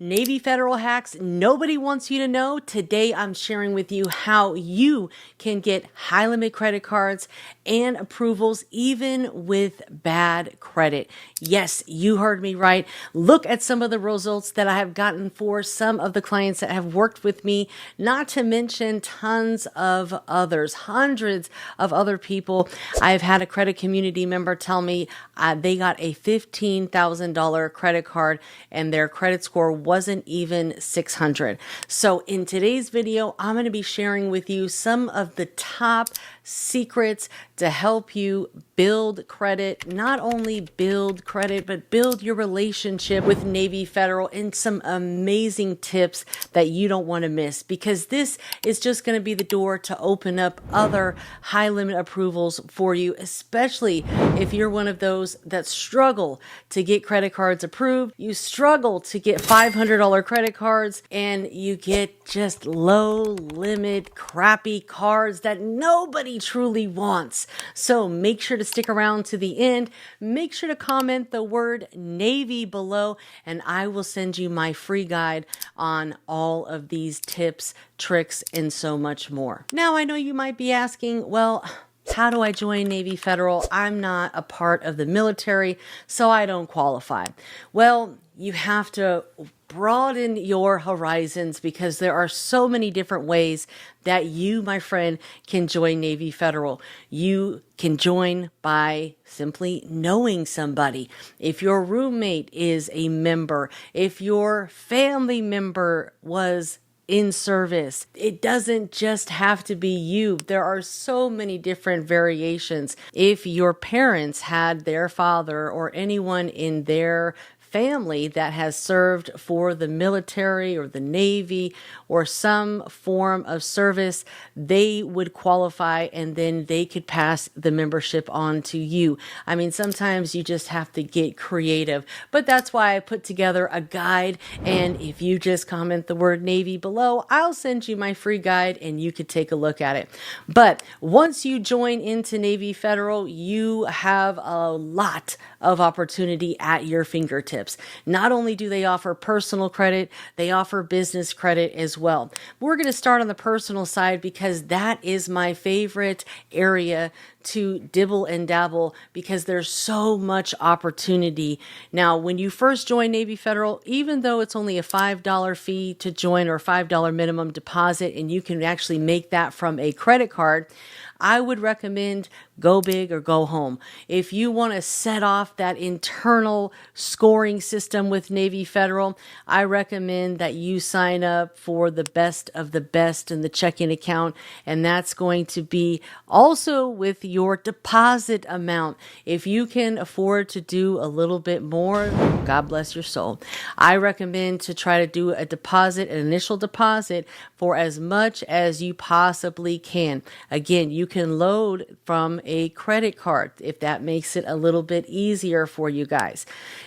Navy Federal hacks nobody wants you to know. Today I'm sharing with you how you can get high limit credit cards and approvals even with bad credit. Yes, you heard me right. Look at some of the results that I have gotten for some of the clients that have worked with me, not to mention tons of others, hundreds of other people. I've had a credit community member tell me they got a $15,000 credit card and their credit score wasn't even 600. So in today's video, I'm going to be sharing with you some of the top secrets to help you build credit, not only build credit, but build your relationship with Navy Federal, and some amazing tips that you don't want to miss, because this is just going to be the door to open up other high limit approvals for you, especially if you're one of those that struggle to get credit cards approved, you struggle to get $500 credit cards, and you get just low limit crappy cards that nobody truly wants. So make sure to stick around to the end. Make sure to comment the word Navy below, and I will send you my free guide on all of these tips, tricks, and so much more. Now, I know you might be asking, well, how do I join Navy Federal? I'm not a part of the military, so I don't qualify. Well, you have to broaden your horizons, because there are so many different ways that you, my friend, can join Navy Federal. You can join by simply knowing somebody. If your roommate is a member, if your family member was in service, it doesn't just have to be you. There are so many different variations. If your parents had their father or anyone in their family that has served for the military or the Navy or some form of service, they would qualify, and then they could pass the membership on to you. I mean, sometimes you just have to get creative, but that's why I put together a guide. And if you just comment the word Navy below, I'll send you my free guide and you could take a look at it. But once you join into Navy Federal, you have a lot of opportunity at your fingertips. Not only do they offer personal credit, they offer business credit as well. We're going to start on the personal side, because that is my favorite area to dibble and dabble, because there's so much opportunity. Now, when you first join Navy Federal, even though it's only a $5 fee to join, or $5 minimum deposit, and you can actually make that from a credit card, I would recommend go big or go home. If you want to set off that internal scoring system with Navy Federal, I recommend that you sign up for the best of the best in the checking account, and that's going to be also with your deposit amount. If you can afford to do a little bit more, God bless your soul. I recommend to try to do a deposit, an initial deposit, for as much as you possibly can. Again, you can load from a credit card if that makes it a little bit easier for you guys.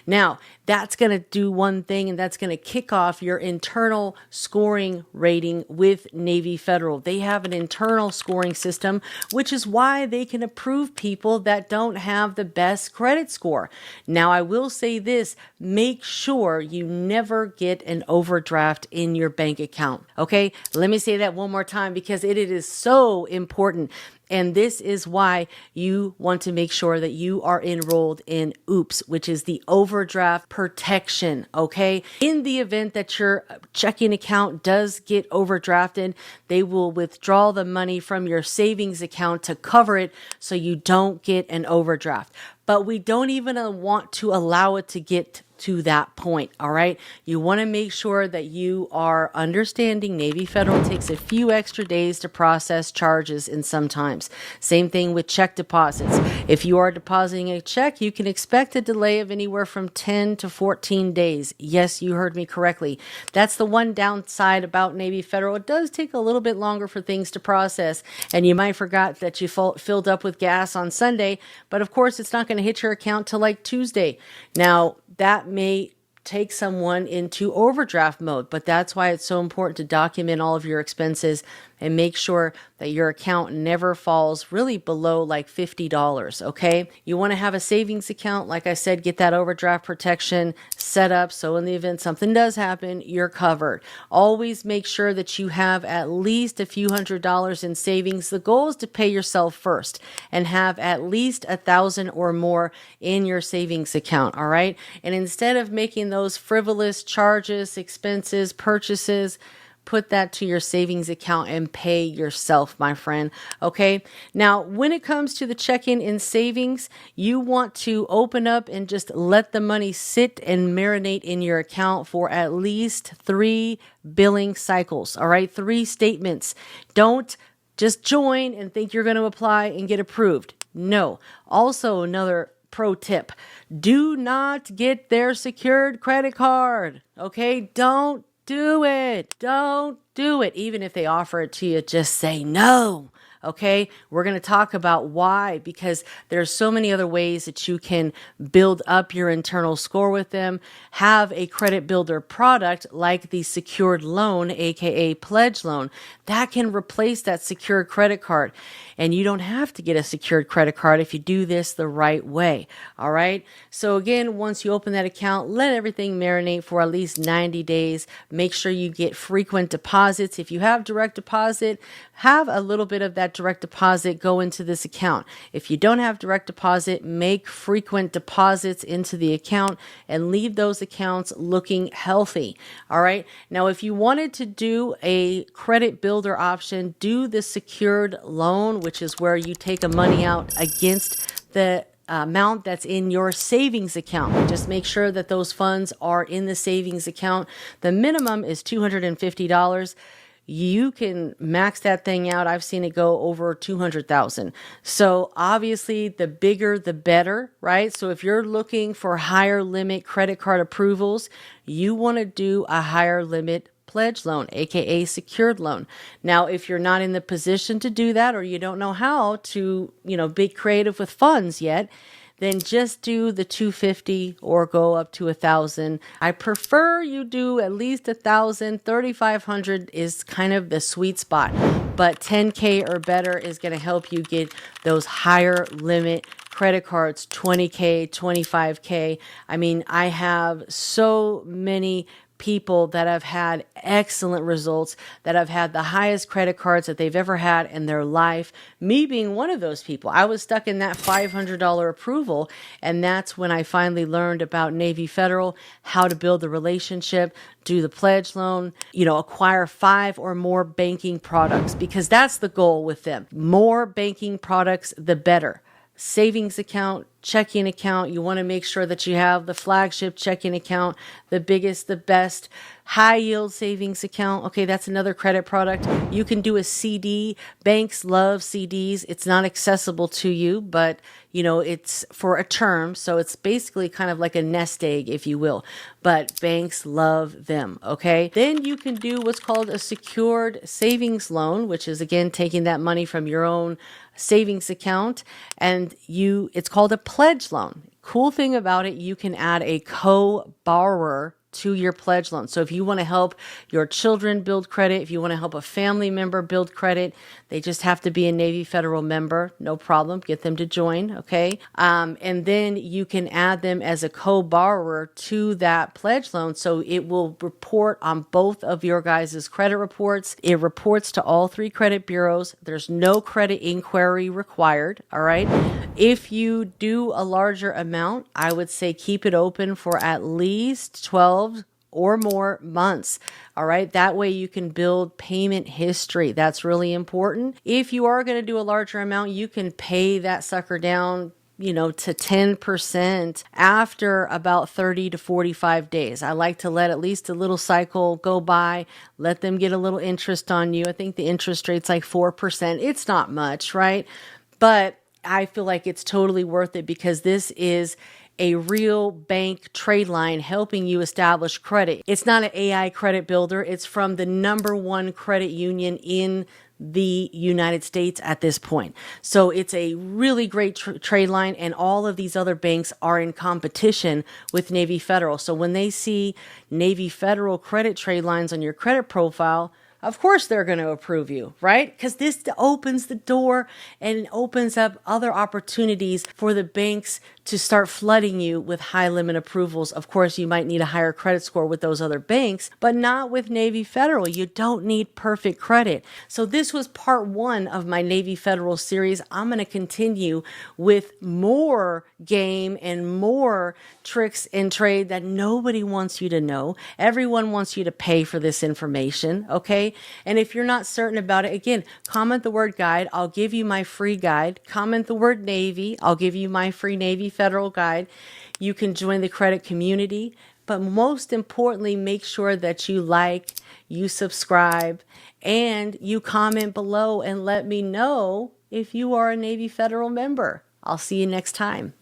Now, that's going to do one thing, and that's going to kick off your internal scoring rating with Navy Federal. They have an internal scoring system, which is why they can approve people that don't have the best credit score. Now, I will say this, make sure you never get an overdraft in your bank account. Okay, let me say that one more time, because it is so important. And this is why you want to make sure that you are enrolled in OOPS, which is the overdraft protection, okay? In the event that your checking account does get overdrafted, they will withdraw the money from your savings account to cover it, so you don't get an overdraft. But we don't even want to allow it to get to that point, all right? You want to make sure that you are understanding Navy Federal takes a few extra days to process charges, and sometimes. Same thing with check deposits. If you are depositing a check, you can expect a delay of anywhere from 10 to 14 days. Yes, you heard me correctly. That's the one downside about Navy Federal. It does take a little bit longer for things to process, and you might forgot that you filled up with gas on Sunday, but of course it's not going to hit your account till like Tuesday. Now, that may take someone into overdraft mode, but that's why it's so important to document all of your expenses, and make sure that your account never falls really below like $50, okay? You want to have a savings account. Like I said, get that overdraft protection set up so in the event something does happen, you're covered. Always make sure that you have at least a few $100s in savings. The goal is to pay yourself first and have at least 1,000 or more in your savings account, all right? And instead of making those frivolous charges, expenses, purchases, put that to your savings account and pay yourself, my friend. Okay. Now, when it comes to the checking and savings, you want to open up and just let the money sit and marinate in your account for at least 3 billing cycles. All right. 3 statements. Don't just join and think you're going to apply and get approved. No. Also, another pro tip, do not get their secured credit card. Okay. Don't do it. Don't do it. Even if they offer it to you, just say no. Okay, we're going to talk about why, because there's so many other ways that you can build up your internal score with them. Have a credit builder product like the secured loan, aka pledge loan, that can replace that secured credit card. And you don't have to get a secured credit card if you do this the right way. All right. So again, once you open that account, let everything marinate for at least 90 days. Make sure you get frequent deposits. If you have direct deposit, have a little bit of that direct deposit go into this account. If you don't have direct deposit, make frequent deposits into the account and leave those accounts looking healthy. All right. Now, if you wanted to do a credit builder option, do the secured loan, which is where you take a money out against the amount that's in your savings account. Just make sure that those funds are in the savings account. The minimum is $250. You can max that thing out. I've seen it go over 200,000. So obviously the bigger, the better, right? So if you're looking for higher limit credit card approvals, you want to do a higher limit pledge loan, aka secured loan. Now, if you're not in the position to do that, or you don't know how to, be creative with funds yet, then just do the 250 or go up to 1,000. I prefer you do at least 1,000. 3,500 is kind of the sweet spot, but 10K or better is going to help you get those higher limit credit cards, 20K, 25K. I mean, I have so many people that have had excellent results, that have had the highest credit cards that they've ever had in their life. Me being one of those people. I was stuck in that $500 approval, and that's when I finally learned about Navy Federal, how to build the relationship, do the pledge loan, acquire 5 or more banking products, because that's the goal with them. More banking products, the better. Savings account, checking account. You want to make sure that you have the flagship checking account, the biggest, the best, high yield savings account. Okay, that's another credit product. You can do a CD. Banks love CDs. It's not accessible to you, but it's for a term. So it's basically kind of like a nest egg, if you will, but banks love them. Okay. Then you can do what's called a secured savings loan, which is again, taking that money from your own savings account, and it's called a pledge loan. Cool thing about it, you can add a co-borrower to your pledge loan. So if you want to help your children build credit, if you want to help a family member build credit, they just have to be a Navy Federal member. No problem. Get them to join. Okay. And then you can add them as a co-borrower to that pledge loan. So it will report on both of your guys' credit reports. It reports to all 3 credit bureaus. There's no credit inquiry required. All right. If you do a larger amount, I would say keep it open for at least 12 or more months. All right. That way you can build payment history. That's really important. If you are going to do a larger amount, you can pay that sucker down, to 10% after about 30 to 45 days. I like to let at least a little cycle go by, let them get a little interest on you. I think the interest rate's like 4%. It's not much, right? But I feel like it's totally worth it, because this is a real bank trade line helping you establish credit. It's not an AI credit builder. It's from the #1 credit union in the United States at this point. So it's a really great trade line, and all of these other banks are in competition with Navy Federal. So when they see Navy Federal credit trade lines on your credit profile, Of course they're going to approve you, right? Because this opens the door and opens up other opportunities for the banks to start flooding you with high limit approvals. Of course, you might need a higher credit score with those other banks, but not with Navy Federal. You don't need perfect credit. So this was part 1 of my Navy Federal series. I'm going to continue with more game and more tricks in trade that nobody wants you to know. Everyone wants you to pay for this information, okay? And if you're not certain about it, again, comment the word guide. I'll give you my free guide. Comment the word Navy. I'll give you my free Navy Federal guide. You can join the credit community. But most importantly, make sure that you like, you subscribe, and you comment below and let me know if you are a Navy Federal member. I'll see you next time.